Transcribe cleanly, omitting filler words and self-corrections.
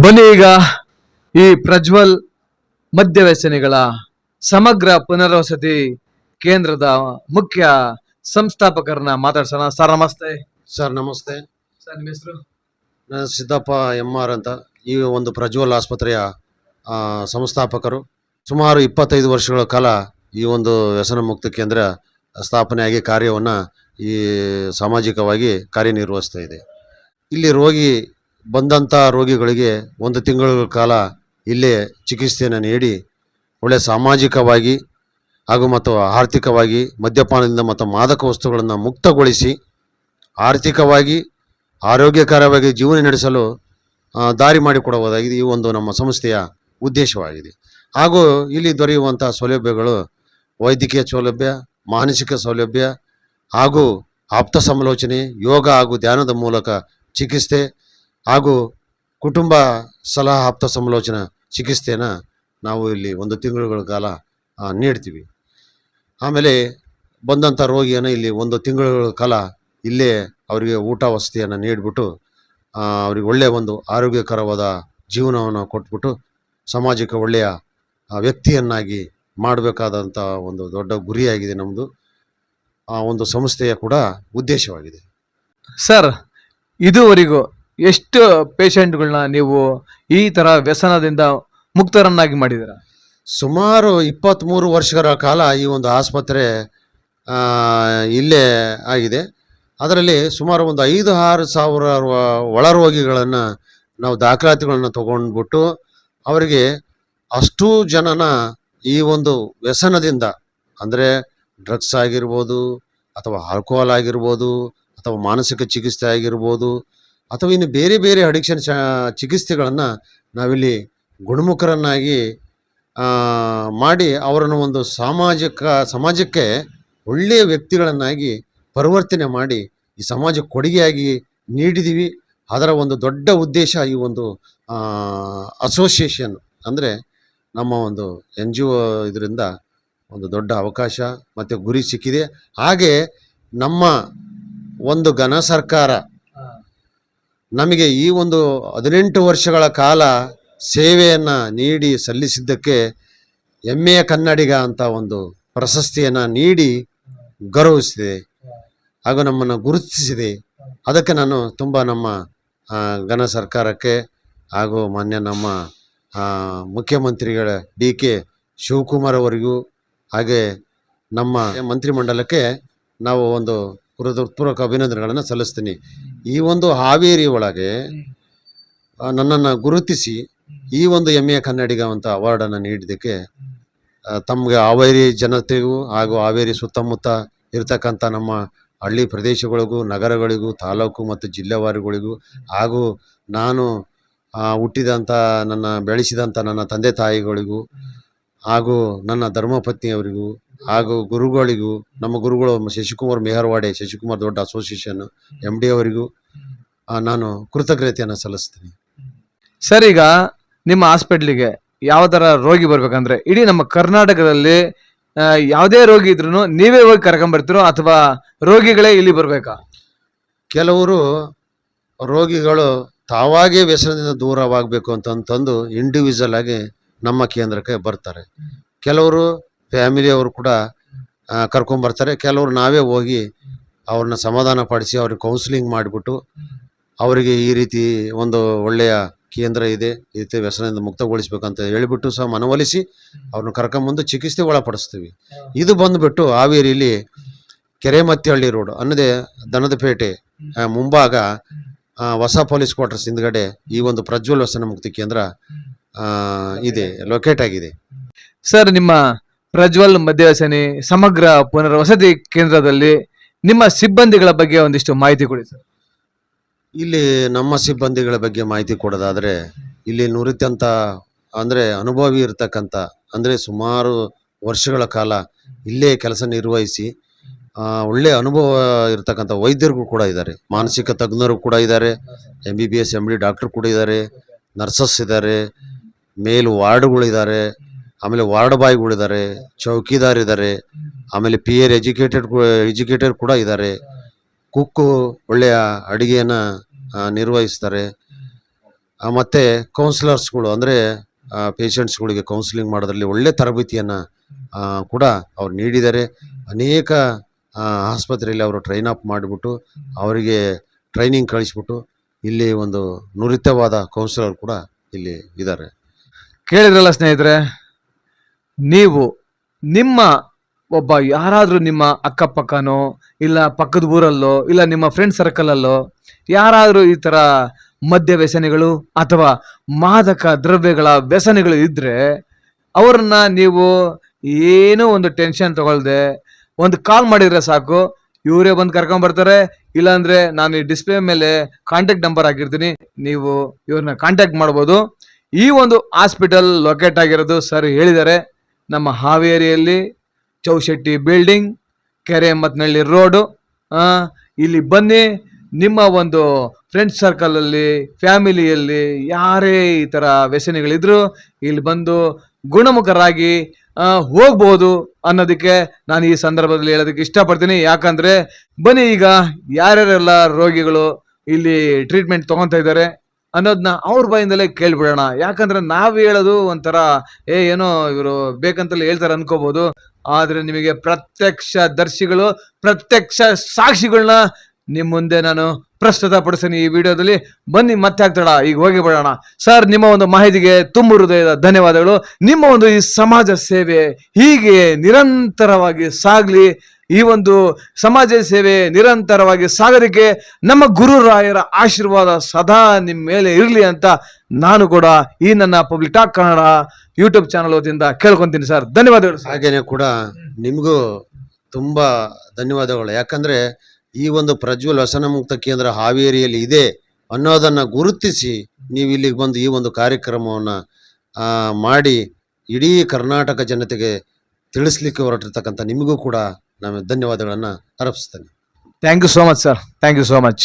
ಬನ್ನಿ ಈಗ ಈ ಪ್ರಜ್ವಲ್ ಮದ್ಯವ್ಯಸನಿಗಳ ಸಮಗ್ರ ಪುನರ್ವಸತಿ ಕೇಂದ್ರದ ಮುಖ್ಯ ಸಂಸ್ಥಾಪಕರನ್ನ ಮಾತಾಡ್ಸೋಣ. ಸರ್ ನಮಸ್ತೆ. ಸರ್ ನಮಸ್ತೆ. ಸರ್ ನಿಮ್ಮ ಹೆಸರು? ನಾನು ಸಿದ್ದಪ್ಪ MR ಅಂತ. ಈ ಒಂದು ಪ್ರಜ್ವಲ್ ಆಸ್ಪತ್ರೆಯ ಸಂಸ್ಥಾಪಕರು. ಸುಮಾರು 25 ವರ್ಷಗಳ ಕಾಲ ಈ ಒಂದು ವ್ಯಸನ ಮುಕ್ತ ಕೇಂದ್ರ ಸ್ಥಾಪನೆಯಾಗಿ ಕಾರ್ಯವನ್ನು ಈ ಸಾಮಾಜಿಕವಾಗಿ ಕಾರ್ಯನಿರ್ವಹಿಸ್ತಾ ಇದೆ. ಇಲ್ಲಿ ಬಂದಂಥ ರೋಗಿಗಳಿಗೆ 1 ತಿಂಗಳ ಕಾಲ ಇಲ್ಲೇ ಚಿಕಿತ್ಸೆಯನ್ನು ನೀಡಿ ಒಳ್ಳೆಯ ಸಾಮಾಜಿಕವಾಗಿ ಹಾಗೂ ಮತ್ತು ಆರ್ಥಿಕವಾಗಿ ಮದ್ಯಪಾನದಿಂದ ಮತ್ತು ಮಾದಕ ವಸ್ತುಗಳನ್ನು ಮುಕ್ತಗೊಳಿಸಿ ಆರ್ಥಿಕವಾಗಿ ಆರೋಗ್ಯಕರವಾಗಿ ಜೀವನ ನಡೆಸಲು ದಾರಿ ಮಾಡಿಕೊಡುವುದಾಗಿದೆ ಈ ಒಂದು ನಮ್ಮ ಸಂಸ್ಥೆಯ ಉದ್ದೇಶವಾಗಿದೆ. ಹಾಗೂ ಇಲ್ಲಿ ದೊರೆಯುವಂಥ ಸೌಲಭ್ಯಗಳು ವೈದ್ಯಕೀಯ ಸೌಲಭ್ಯ, ಮಾನಸಿಕ ಸೌಲಭ್ಯ ಹಾಗೂ ಆಪ್ತ ಸಮಾಲೋಚನೆ, ಯೋಗ ಹಾಗೂ ಧ್ಯಾನದ ಮೂಲಕ ಚಿಕಿತ್ಸೆ ಹಾಗೂ ಕುಟುಂಬ ಸಲಹಾ ಆಪ್ತ ಸಮಾಲೋಚನಾ ಚಿಕಿತ್ಸೆಯನ್ನು ನಾವು ಇಲ್ಲಿ 1 ತಿಂಗಳ ಕಾಲ ನೀಡ್ತೀವಿ. ಆಮೇಲೆ ಬಂದಂಥ ರೋಗಿಯನ್ನು ಇಲ್ಲಿ 1 ತಿಂಗಳ ಕಾಲ ಇಲ್ಲೇ ಅವರಿಗೆ ಊಟ ವಸತಿಯನ್ನು ನೀಡಿಬಿಟ್ಟು ಅವ್ರಿಗೆ ಒಳ್ಳೆಯ ಒಂದು ಆರೋಗ್ಯಕರವಾದ ಜೀವನವನ್ನು ಕೊಟ್ಬಿಟ್ಟು ಸಮಾಜಕ್ಕೆ ಒಳ್ಳೆಯ ವ್ಯಕ್ತಿಯನ್ನಾಗಿ ಮಾಡಬೇಕಾದಂಥ ಒಂದು ದೊಡ್ಡ ಗುರಿಯಾಗಿದೆ ನಮ್ಮದು. ಆ ಒಂದು ಸಂಸ್ಥೆಯ ಕೂಡ ಉದ್ದೇಶವಾಗಿದೆ. ಸರ್, ಇದುವರೆಗೂ ಎಷ್ಟು ಪೇಷಂಟ್ಗಳನ್ನ ನೀವು ಈ ಥರ ವ್ಯಸನದಿಂದ ಮುಕ್ತರನ್ನಾಗಿ ಮಾಡಿದ್ದೀರಾ? ಸುಮಾರು 23 ವರ್ಷಗಳ ಕಾಲ ಈ ಒಂದು ಆಸ್ಪತ್ರೆ ಇಲ್ಲೇ ಆಗಿದೆ. ಅದರಲ್ಲಿ ಸುಮಾರು ಒಂದು 5-6 ಸಾವಿರ ಒಳರೋಗಿಗಳನ್ನು ನಾವು ದಾಖಲಾತಿಗಳನ್ನು ತಗೊಂಡ್ಬಿಟ್ಟು ಅವರಿಗೆ ಅಷ್ಟು ಜನನ ಈ ಒಂದು ವ್ಯಸನದಿಂದ, ಅಂದರೆ ಡ್ರಗ್ಸ್ ಆಗಿರ್ಬೋದು ಅಥವಾ ಆಲ್ಕೋಹಾಲ್ ಆಗಿರ್ಬೋದು ಅಥವಾ ಮಾನಸಿಕ ಚಿಕಿತ್ಸೆ ಆಗಿರ್ಬೋದು ಅಥವಾ ಇನ್ನು ಬೇರೆ ಬೇರೆ ಅಡಿಕ್ಷನ್ ಚಿಕಿತ್ಸೆಗಳನ್ನು ನಾವಿಲ್ಲಿ ಗುಣಮುಖರನ್ನಾಗಿ ಮಾಡಿ ಅವರನ್ನು ಒಂದು ಸಮಾಜಕ್ಕೆ ಒಳ್ಳೆಯ ವ್ಯಕ್ತಿಗಳನ್ನಾಗಿ ಪರಿವರ್ತನೆ ಮಾಡಿ ಈ ಸಮಾಜಕ್ಕೆ ಕೊಡುಗೆಯಾಗಿ ನೀಡಿದ್ದೀವಿ. ಅದರ ಒಂದು ದೊಡ್ಡ ಉದ್ದೇಶ ಈ ಒಂದು ಅಸೋಸಿಯೇಷನ್, ಅಂದರೆ ನಮ್ಮ ಒಂದು NGO ಇದರಿಂದ ಒಂದು ದೊಡ್ಡ ಅವಕಾಶ ಮತ್ತು ಗುರಿ ಸಿಕ್ಕಿದೆ. ಹಾಗೆ ನಮ್ಮ ಒಂದು ಘನ ಸರ್ಕಾರ ನಮಗೆ ಈ ಒಂದು 18 ವರ್ಷಗಳ ಕಾಲ ಸೇವೆಯನ್ನು ನೀಡಿ ಸಲ್ಲಿಸಿದ್ದಕ್ಕೆ ಹೆಮ್ಮೆಯ ಕನ್ನಡಿಗ ಅಂತ ಒಂದು ಪ್ರಶಸ್ತಿಯನ್ನು ನೀಡಿ ಗೌರವಿಸಿದೆ ಹಾಗೂ ನಮ್ಮನ್ನು ಗುರುತಿಸಿದೆ. ಅದಕ್ಕೆ ನಾನು ತುಂಬ ನಮ್ಮ ಘನ ಸರ್ಕಾರಕ್ಕೆ ಹಾಗೂ ಮಾನ್ಯ ನಮ್ಮ ಮುಖ್ಯಮಂತ್ರಿಗಳ DK ಶಿವಕುಮಾರ್ ಅವರಿಗೂ ಹಾಗೆ ನಮ್ಮ ಮಂತ್ರಿಮಂಡಲಕ್ಕೆ ನಾವು ಒಂದು ಹೃದಯಪೂರ್ವಕ ಅಭಿನಂದನೆಗಳನ್ನು ಸಲ್ಲಿಸ್ತೀನಿ. ಈ ಒಂದು ಹಾವೇರಿ ಒಳಗೆ ನನ್ನನ್ನು ಗುರುತಿಸಿ ಈ ಒಂದು ಹೆಮ್ಮೆಯ ಕನ್ನಡಿಗ ಅಂತ ಅವಾರ್ಡನ್ನು ನೀಡಿದ್ದಕ್ಕೆ ತಮಗೆ ಹಾವೇರಿ ಜನತೆಗೂ ಹಾಗೂ ಹಾವೇರಿ ಸುತ್ತಮುತ್ತ ಇರತಕ್ಕಂಥ ನಮ್ಮ ಹಳ್ಳಿ ಪ್ರದೇಶಗಳಿಗೂ, ನಗರಗಳಿಗೂ, ತಾಲೂಕು ಮತ್ತು ಜಿಲ್ಲೆವಾರಿಗಳಿಗೂ ಹಾಗೂ ನಾನು ಹುಟ್ಟಿದಂಥ ಬೆಳೆಸಿದಂಥ ನನ್ನ ತಂದೆ ತಾಯಿಗಳಿಗೂ ಹಾಗೂ ನನ್ನ ಧರ್ಮಪತ್ನಿಯವರಿಗೂ ಹಾಗೂ ಗುರುಗಳಿಗೂ, ನಮ್ಮ ಗುರುಗಳು ಶಶಿಕುಮಾರ್ ಮೆಹರ್ವಾಡೆ, ಶಶಿಕುಮಾರ್ ದೊಡ್ಡ ಅಸೋಸಿಯೇಷನ್ MD ಅವರಿಗೂ ನಾನು ಕೃತಜ್ಞತೆಯನ್ನು ಸಲ್ಲಿಸ್ತೀನಿ. ಸರ್, ಈಗ ನಿಮ್ಮ ಹಾಸ್ಪಿಟ್ಲಿಗೆ ಯಾವ ಥರ ರೋಗಿ ಬರ್ಬೇಕಂದ್ರೆ ಇಡೀ ನಮ್ಮ ಕರ್ನಾಟಕದಲ್ಲಿ ಯಾವುದೇ ರೋಗಿ ಇದ್ರೂ ನೀವೇ ಹೋಗಿ ಕರ್ಕೊಂಬರ್ತೀರೋ ಅಥವಾ ರೋಗಿಗಳೇ ಇಲ್ಲಿ ಬರಬೇಕಾ? ಕೆಲವರು ರೋಗಿಗಳು ತಾವಾಗೇ ವ್ಯಸನದಿಂದ ದೂರವಾಗಬೇಕು ಅಂತಂದು ಇಂಡಿವಿಜುವಲ್ ಆಗಿ ನಮ್ಮ ಕೇಂದ್ರಕ್ಕೆ ಬರ್ತಾರೆ. ಕೆಲವರು ಫ್ಯಾಮಿಲಿಯವರು ಕೂಡ ಕರ್ಕೊಂಬರ್ತಾರೆ. ಕೆಲವರು ನಾವೇ ಹೋಗಿ ಅವ್ರನ್ನ ಸಮಾಧಾನ ಪಡಿಸಿ ಅವ್ರಿಗೆ ಕೌನ್ಸಿಲಿಂಗ್ ಮಾಡಿಬಿಟ್ಟು ಅವರಿಗೆ ಈ ರೀತಿ ಒಂದು ಒಳ್ಳೆಯ ಕೇಂದ್ರ ಇದೆ, ಈ ರೀತಿ ವ್ಯಸನದಿಂದ ಮುಕ್ತಗೊಳಿಸ್ಬೇಕಂತ ಹೇಳಿಬಿಟ್ಟು ಸಹ ಮನವೊಲಿಸಿ ಅವ್ರನ್ನ ಕರ್ಕೊಂಬಂದು ಚಿಕಿತ್ಸೆ ಒಳಪಡಿಸ್ತೀವಿ. ಇದು ಬಂದುಬಿಟ್ಟು ಹಾವೇರಿಯಲ್ಲಿ ಕೆರೆಮತ್ತಿಹಳ್ಳಿ ರೋಡ್ ಅನ್ನದೇ ದನದಪೇಟೆ ಮುಂಭಾಗ ಹೊಸ ಪೊಲೀಸ್ ಕ್ವಾರ್ಟರ್ಸ್ ಹಿಂದ್ಗಡೆ ಈ ಒಂದು ಪ್ರಜ್ವಲ್ ವ್ಯಸನ ಮುಕ್ತಿ ಕೇಂದ್ರ ಇದೆ, ಲೊಕೇಟ್ ಆಗಿದೆ. ಸರ್, ನಿಮ್ಮ ಪ್ರಜ್ವಲ್ ಮದ್ಯವ್ಯಸನಿ ಸಮಗ್ರ ಪುನರ್ವಸತಿ ಕೇಂದ್ರದಲ್ಲಿ ನಿಮ್ಮ ಸಿಬ್ಬಂದಿಗಳ ಬಗ್ಗೆ ಒಂದಿಷ್ಟು ಮಾಹಿತಿ ಕೊಡಿ ಸರ್. ಇಲ್ಲಿ ನಮ್ಮ ಸಿಬ್ಬಂದಿಗಳ ಬಗ್ಗೆ ಮಾಹಿತಿ ಕೊಡೋದಾದರೆ, ಇಲ್ಲಿ ನುರಿತಂಥ ಅಂದರೆ ಅನುಭವಿ ಇರತಕ್ಕಂಥ, ಅಂದರೆ ಸುಮಾರು ವರ್ಷಗಳ ಕಾಲ ಇಲ್ಲೇ ಕೆಲಸ ನಿರ್ವಹಿಸಿ ಒಳ್ಳೆಯ ಅನುಭವ ಇರತಕ್ಕಂಥ ವೈದ್ಯರು ಕೂಡ ಇದ್ದಾರೆ, ಮಾನಸಿಕ ತಜ್ಞರು ಕೂಡ ಇದ್ದಾರೆ, MBBS MD ಡಾಕ್ಟರ್ ಕೂಡ ಇದ್ದಾರೆ, ನರ್ಸಸ್ ಇದ್ದಾರೆ, ಮೇಲ್ ವಾರ್ಡ್ಗಳಿದ್ದಾರೆ, ಆಮೇಲೆ ವಾರ್ಡ್ ಬಾಯ್ಗಳಿದ್ದಾರೆ, ಚೌಕಿದಾರ್ ಇದ್ದಾರೆ, ಆಮೇಲೆ PA ಎಜುಕೇಟರ್ ಕೂಡ ಇದ್ದಾರೆ, ಕುಕ್ಕು ಒಳ್ಳೆಯ ಅಡುಗೆಯನ್ನು ನಿರ್ವಹಿಸ್ತಾರೆ. ಮತ್ತೆ ಕೌನ್ಸಿಲರ್ಸ್ಗಳು ಅಂದರೆ ಪೇಷಂಟ್ಸ್ಗಳಿಗೆ ಕೌನ್ಸಿಲಿಂಗ್ ಮಾಡೋದ್ರಲ್ಲಿ ಒಳ್ಳೆ ತರಬೇತಿಯನ್ನು ಕೂಡ ಅವ್ರು ನೀಡಿದ್ದಾರೆ. ಅನೇಕ ಆಸ್ಪತ್ರೆಯಲ್ಲಿ ಅವರು ಟ್ರೈನ್ ಅಪ್ ಮಾಡಿಬಿಟ್ಟು ಅವರಿಗೆ ಟ್ರೈನಿಂಗ್ ಕಳಿಸ್ಬಿಟ್ಟು ಇಲ್ಲಿ ಒಂದು ನುರಿತವಾದ ಕೌನ್ಸಿಲರ್ ಕೂಡ ಇಲ್ಲಿ ಇದ್ದಾರೆ. ಕೇಳಿದ್ರಲ್ಲ ಸ್ನೇಹಿತರೆ, ನೀವು ನಿಮ್ಮ ಒಬ್ಬ ಯಾರಾದರೂ ನಿಮ್ಮ ಅಕ್ಕಪಕ್ಕನೋ ಇಲ್ಲ ಪಕ್ಕದ ಊರಲ್ಲೋ ಇಲ್ಲ ನಿಮ್ಮ ಫ್ರೆಂಡ್ ಸರ್ಕಲಲ್ಲೋ ಯಾರಾದರೂ ಈ ಥರ ಮದ್ಯ ವ್ಯಸನಿಗಳು ಅಥವಾ ಮಾದಕ ದ್ರವ್ಯಗಳ ವ್ಯಸನಿಗಳು ಇದ್ದರೆ ಅವ್ರನ್ನ ನೀವು ಏನೋ ಒಂದು ಟೆನ್ಷನ್ ತಗೊಳ್ದೆ ಒಂದು ಕಾಲ್ ಮಾಡಿದ್ರೆ ಸಾಕು, ಇವರೇ ಬಂದು ಕರ್ಕೊಂಬರ್ತಾರೆ. ಇಲ್ಲಾಂದರೆ ನಾನು ಈ ಡಿಸ್ಪ್ಲೇ ಮೇಲೆ ಕಾಂಟ್ಯಾಕ್ಟ್ ನಂಬರ್ ಹಾಕಿರ್ತೀನಿ, ನೀವು ಇವ್ರನ್ನ ಕಾಂಟ್ಯಾಕ್ಟ್ ಮಾಡ್ಬೋದು. ಈ ಒಂದು ಹಾಸ್ಪಿಟಲ್ ಲೊಕೇಟ್ ಆಗಿರೋದು ಸರ್ ಹೇಳಿದ್ದಾರೆ ನಮ್ಮ ಹಾವೇರಿಯಲ್ಲಿ ಚೌಶೆಟ್ಟಿ ಬಿಲ್ಡಿಂಗ್, ಕೆರೆಮತ್ನಹಳ್ಳಿ ರೋಡು. ಇಲ್ಲಿ ಬನ್ನಿ, ನಿಮ್ಮ ಒಂದು ಫ್ರೆಂಡ್ಸ್ ಸರ್ಕಲಲ್ಲಿ ಫ್ಯಾಮಿಲಿಯಲ್ಲಿ ಯಾರೇ ಈ ಥರ ವ್ಯಸನಿಗಳಿದ್ರು ಇಲ್ಲಿ ಬಂದು ಗುಣಮುಖರಾಗಿ ಹೋಗ್ಬೋದು ಅನ್ನೋದಕ್ಕೆ ನಾನು ಈ ಸಂದರ್ಭದಲ್ಲಿ ಹೇಳೋದಕ್ಕೆ ಇಷ್ಟಪಡ್ತೀನಿ. ಯಾಕಂದರೆ ಬನ್ನಿ, ಈಗ ಯಾರ್ಯಾರೆಲ್ಲ ರೋಗಿಗಳು ಇಲ್ಲಿ ಟ್ರೀಟ್ಮೆಂಟ್ ತೊಗೊತಾ ಇದ್ದಾರೆ ಅನ್ನೋದನ್ನ ಅವ್ರ ಬಾಯಿಂದಲೇ ಕೇಳ್ಬಿಡೋಣ. ಯಾಕಂದ್ರೆ ನಾವು ಹೇಳೋದು ಒಂಥರ ಏನೋ ಇವರು ಬೇಕಂತಲೇ ಹೇಳ್ತಾರೆ ಅನ್ಕೋಬಹುದು, ಆದ್ರೆ ನಿಮಗೆ ಪ್ರತ್ಯಕ್ಷ ದರ್ಶಿಗಳು, ಪ್ರತ್ಯಕ್ಷ ಸಾಕ್ಷಿಗಳನ್ನ ನಿಮ್ಮ ಮುಂದೆ ನಾನು ಪ್ರಸ್ತುತಪಡಿಸ್ತೀನಿ ಈ ವಿಡಿಯೋದಲ್ಲಿ. ಬನ್ನಿ, ಮತ್ತೆ ಆಗ್ತಾಡ, ಈಗ ಹೋಗಿ ಬಿಡೋಣ. ಸರ್, ನಿಮ್ಮ ಒಂದು ಮಾಹಿತಿಗೆ ತುಂಬ ಹೃದಯದ ಧನ್ಯವಾದಗಳು. ನಿಮ್ಮ ಒಂದು ಈ ಸಮಾಜ ಸೇವೆ ಹೀಗೆ ನಿರಂತರವಾಗಿ ಸಾಗಲಿ. ಈ ಒಂದು ಸಮಾಜ ಸೇವೆ ನಿರಂತರವಾಗಿ ಸಾಗೋದಕ್ಕೆ ನಮ್ಮ ಗುರುರಾಯರ ಆಶೀರ್ವಾದ ಸದಾ ನಿಮ್ಮ ಮೇಲೆ ಇರಲಿ ಅಂತ ನಾನು ಕೂಡ ಈ ನನ್ನ public talk Kannada YouTube channel ವತಿಯಿಂದ ಕೇಳ್ಕೊಂತೀನಿ ಸರ್. ಧನ್ಯವಾದಗಳು. ಹಾಗೇನೆ ಕೂಡ ನಿಮಗೂ ತುಂಬ ಧನ್ಯವಾದಗಳು. ಯಾಕಂದರೆ ಈ ಒಂದು ಪ್ರಜ್ವಲ್ ವ್ಯಸನ ಮುಕ್ತ ಕೇಂದ್ರ ಹಾವೇರಿಯಲ್ಲಿ ಇದೆ ಅನ್ನೋದನ್ನು ಗುರುತಿಸಿ ನೀವು ಇಲ್ಲಿಗೆ ಬಂದು ಈ ಒಂದು ಕಾರ್ಯಕ್ರಮವನ್ನು ಮಾಡಿ ಇಡೀ ಕರ್ನಾಟಕ ಜನತೆಗೆ ತಿಳಿಸ್ಲಿಕ್ಕೆ ಹೊರಟಿರ್ತಕ್ಕಂಥ ನಿಮಗೂ ಕೂಡ ನಾನು ಧನ್ಯವಾದಗಳನ್ನು ಅರ್ಪಿಸ್ತೇನೆ. Thank you so much sir. Thank you so much.